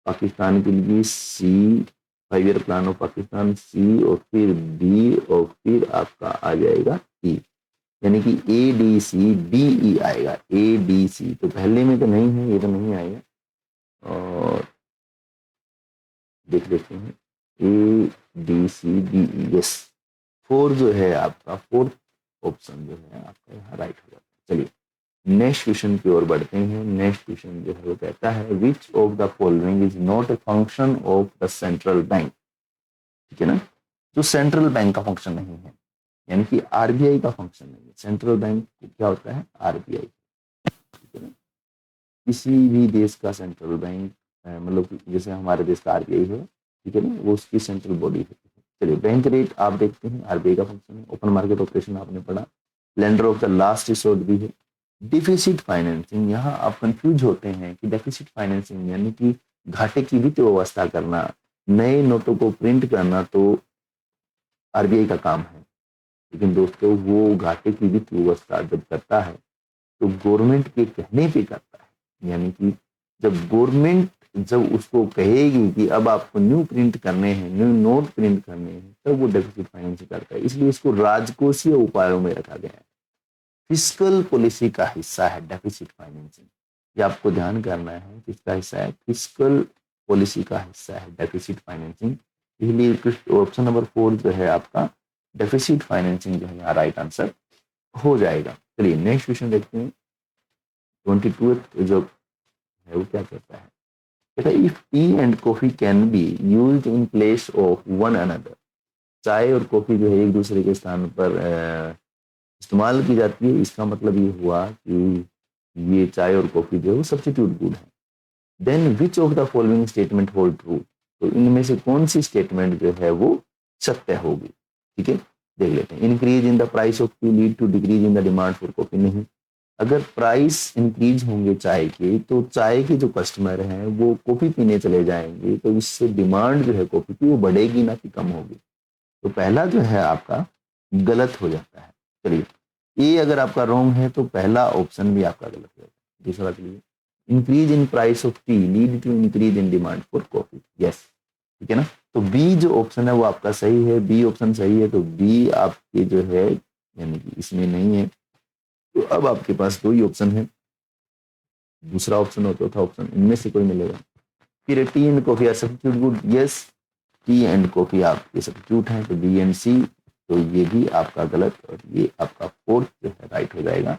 पाकिस्तान के लिए सी, 5 ईयर प्लान ऑफ पाकिस्तान सी, और फिर बी, और फिर आपका आ जाएगा ई, यानी कि ए डी सी डी ई आएगा, ए डी सी। तो पहले में तो नहीं है, ये तो नहीं आएगा, और देख लेते हैं A D C D E, yes, 4 जो है आपका, फोर्थ ऑप्शन जो है आपका यहाँ राइट हो जाता है। चलिए नेक्स्ट क्वेश्चन की ओर बढ़ते हैं। नेक्स्ट क्वेश्चन जो है वो कहता है which of the following is not a function of the central bank. ठीक है ना, जो सेंट्रल बैंक का फंक्शन नहीं है, यानी कि आरबीआई का फंक्शन नहीं है। सेंट्रल बैंक क्या होता है, आरबीआई। ठीक है ना, किसी भी देश का सेंट्रल बैंक, मतलब जैसे हमारे देश का आरबीआई है, ठीक है ना, वो उसकी सेंट्रल बॉडी है। चलिए, बैंक रेट आप देखते हैं आरबीआई का फंक्शन है, ओपन मार्केट ऑपरेशन आपने पढ़ा, lender of the last resort भी है। डिफिसिट फाइनेंसिंग, यहाँ आप कंफ्यूज होते हैं कि डेफिसिट फाइनेंसिंग यानी कि घाटे की वित्त व्यवस्था करना, नए नोटों को प्रिंट करना तो आरबीआई का काम है, लेकिन दोस्तों वो घाटे की वित्त व्यवस्था जब करता है तो गवर्नमेंट के कहने पे करता है। यानी कि जब गवर्नमेंट जब उसको कहेगी कि अब आपको न्यू प्रिंट करने हैं, न्यू नोट प्रिंट करने हैं, तब वो डेफिसिट फाइनेंसिंग करता है। इसलिए इसको राजकोषीय उपायों में रखा गया है, फिस्कल पॉलिसी का हिस्सा है डेफिसिट फाइनेंसिंग। ये आपको ध्यान करना है, किसका हिस्सा है, फिस्कल पॉलिसी का हिस्सा है डेफिसिट फाइनेंसिंग। इसलिए ऑप्शन नंबर 4 जो है आपका डेफिसिट फाइनेंसिंग जो है यहाँ राइट आंसर हो जाएगा। चलिए नेक्स्ट क्वेश्चन देखते हैं। 22 जो है वो क्या कहता है, कहता है if T and coffee can be used in place of one another, चाय और कॉफी जो है एक दूसरे के स्थान पर इस्तेमाल की जाती है, इसका मतलब ये हुआ कि ये चाय और कॉफी जो है वो सब्स्टिट्यूट गुड है। Then which of the following statement hold true, तो इनमें से कौन सी स्टेटमेंट जो है वो सत्य होगी। ठीक है, देख लेते हैं। Increase in the price of tea lead to decrease in the demand for coffee, नहीं। अगर प्राइस इंक्रीज होंगे चाय के तो चाय के जो कस्टमर हैं वो कॉफी पीने चले जाएंगे, तो इससे डिमांड जो है कॉफी की वो बढ़ेगी ना कि कम होगी। तो पहला जो है आपका गलत हो जाता है। चलिए, ए अगर आपका रॉन्ग है तो पहला ऑप्शन भी आपका गलत है। दूसरा चलिए, increase in price of tea lead to increase in demand for coffee, yes, ठीक है ना। तो बी जो ऑप्शन है वो आपका सही है, बी ऑप्शन सही है, तो बी आपके जो है यानी कि इसमें नहीं है। तो अब आपके पास दो ही ऑप्शन है, दूसरा ऑप्शन और चौथा ऑप्शन, इनमें से कोई मिलेगा। फिर tea and coffee are substitute good, yes, tea and coffee आपके सब्स्टिट्यूट हैं, तो बी एंड सी, तो ये भी आपका गलत और ये आपका फोर्थ जो है राइट हो जाएगा।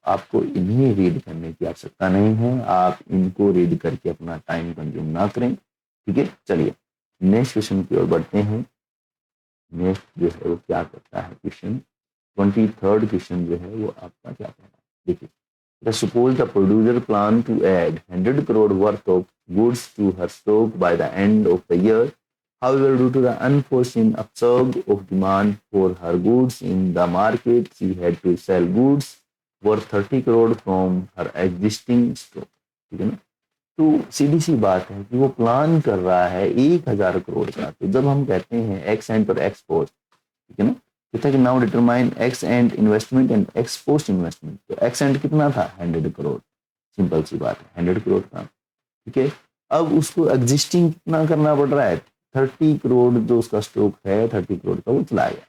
आपको इन्हें रीड करने की आवश्यकता नहीं है, आप इनको रीड करके अपना टाइम कंज्यूम ना करें। ठीक है, चलिए नेक्स्ट क्वेश्चन की ओर बढ़ते हैं। नेक्स्ट जो है वो क्या करता है, क्वेश्चन 23rd क्वेश्चन जो है वो आपका क्या कहना है, देखिए। Suppose the producer plan to add 100 crore worth of goods to her stock by the end of the year. However, due to the unforeseen upsurge of demand for her goods in the market, she had to sell goods worth 30 crore from her existing stock. ठीक है ना। तो सीधी सी बात है कि वो plan कर रहा है 1000 करोड़ का। तो जब हम कहते हैं एक्स एंड और एक्स पोस्ट, ठीक है ना, कहता है कि now determine x and investment and x post investment. तो एक्स एंड कितना था, 100 करोड़, सिंपल सी बात है 100 करोड़ था। ठीक है, अब उसको एग्जिस्टिंग कितना करना पड़ रहा है, 30 करोड़ जो उसका स्टॉक है 30 करोड़ का वो चला गया।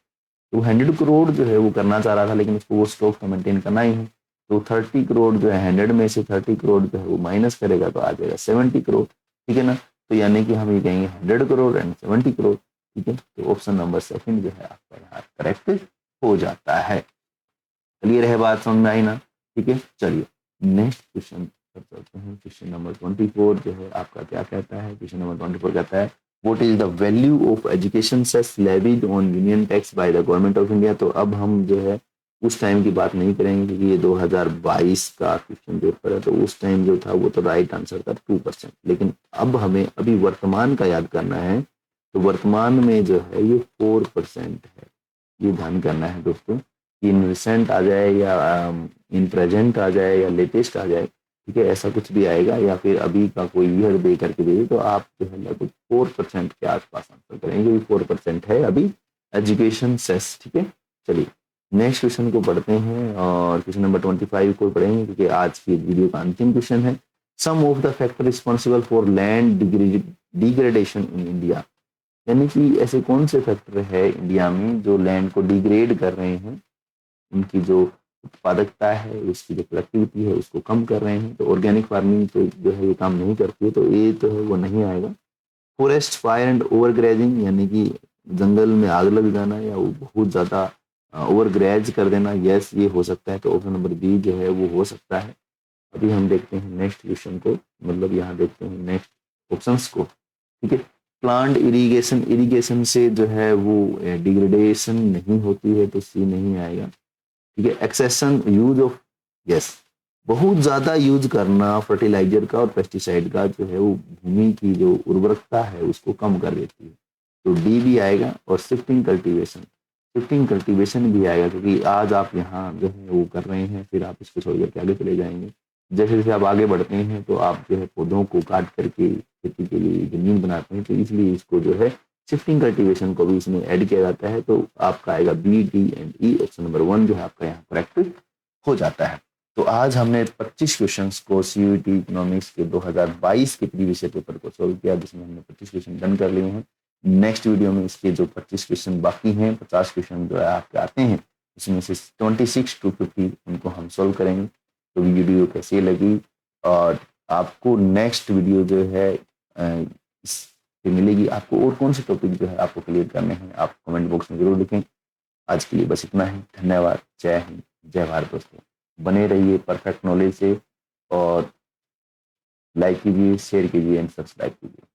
तो 100 करोड़ जो है वो करना चाह रहा था, लेकिन उसको वो स्टॉक तो मेंटेन करना ही है। तो 30 करोड़ जो है 100 में से 30 करोड़ जो है वो माइनस करेगा तो आ जाएगा 70 करोड़। ठीक है ना, तो यानी कि हम ये कहेंगे 100 करोड़ एंड 70 करोड़। ठीक है, तो ऑप्शन नंबर सेकंड जो है आपका यहाँ करेक्ट हो जाता है। क्लियर है बात, समझ में आई ना। ठीक है, चलिए नेक्स्ट क्वेश्चन पर चलते हैं। क्वेश्चन नंबर 24 जो है आपका क्या कहता है, क्वेश्चन नंबर 24 कहता है what is the value of education cess levied on union tax by the government of India. तो अब हम जो है उस टाइम की बात नहीं करेंगे क्योंकि ये 2022 का क्वेश्चन पेपर है, तो उस टाइम जो था वो तो राइट आंसर था 2%। लेकिन अब हमें अभी वर्तमान का याद करना है, तो वर्तमान में जो है ये 4% है। ये ध्यान करना है दोस्तों, इन रिसेंट आ जाए या इन प्रेजेंट आ जाए या लेटेस्ट आ जाए, ठीक है, ऐसा कुछ भी आएगा या फिर अभी का कोई ईयर दे करके दे, तो आप जो है लगभग 4% के आसपास आंसर करेंगे। 4% है अभी एजुकेशन सेस। ठीक है, चलिए नेक्स्ट क्वेश्चन को पढ़ते हैं और क्वेश्चन नंबर 25 को पढ़ेंगे क्योंकि आज की वीडियो का अंतिम क्वेश्चन है। Some of the factor responsible for land degradation in India, यानी कि ऐसे कौन से फैक्टर है इंडिया में जो लैंड को डिग्रेड कर रहे हैं, उनकी जो उत्पादकता है, उसकी जो प्रोडक्टिविटी है उसको कम कर रहे हैं। तो ऑर्गेनिक फार्मिंग तो जो है ये काम नहीं करती है, तो ये तो है वो नहीं आएगा। Forest fire and over grazing, यानी कि जंगल में आग लग जाना या वो बहुत ज़्यादा ओवर ग्रेज कर देना, यस ये हो सकता है। तो ऑप्शन नंबर बी जो है वो हो सकता है। अभी हम देखते हैं नेक्स्ट क्वेश्चन को, मतलब यहाँ देखते हैं नेक्स्ट ऑप्शंस को। ठीक है, प्लांट इरिगेशन, इरिगेशन से जो है वो डिग्रेडेशन नहीं होती है, तो सी नहीं आएगा। ठीक है, एक्सेशन यूज ऑफ, यस बहुत ज़्यादा यूज करना फर्टिलाइजर का और पेस्टिसाइड का जो है वो भूमि की जो उर्वरकता है उसको कम कर देती है। तो डी भी आएगा और शिफ्टिंग कल्टीवेशन भी आएगा, क्योंकि आज आप यहाँ जो है वो कर रहे हैं, फिर आप इसको छोड़ करके आगे चले जाएंगे। जैसे जैसे आप आगे बढ़ते हैं तो आप जो है पौधों को काट करके खेती के लिए जमीन बनाते हैं, तो इसलिए इसको जो है शिफ्टिंग कल्टीवेशन को भी इसमें ऐड किया जाता है। तो आपका आएगा B, D and E, option number 1 जो है आपका यहाँ करेक्ट हो जाता है। तो आज हमने 25 क्वेश्चंस को सीयूईटी इकोनॉमिक्स के 2022 के प्रीवियस पेपर को सॉल्व किया, जिसमें हमने 25 क्वेश्चन डन कर लिए हैं। नेक्स्ट वीडियो में इसके जो 25 क्वेश्चन बाकी हैं, 50 क्वेश्चन जो है आपके आते हैं, उसमें से 26 to 50 उनको हम सॉल्व करेंगे। तो वीडियो कैसी लगी और आपको नेक्स्ट वीडियो जो है इससे मिलेगी, आपको और कौन से टॉपिक जो है आपको क्लियर करने हैं, आप कमेंट बॉक्स में जरूर लिखें। आज के लिए बस इतना ही। धन्यवाद। जय हिंद, जय भारत दोस्तों। बने रहिए परफेक्ट नॉलेज से और लाइक कीजिए, शेयर कीजिए एंड सब्सक्राइब कीजिए।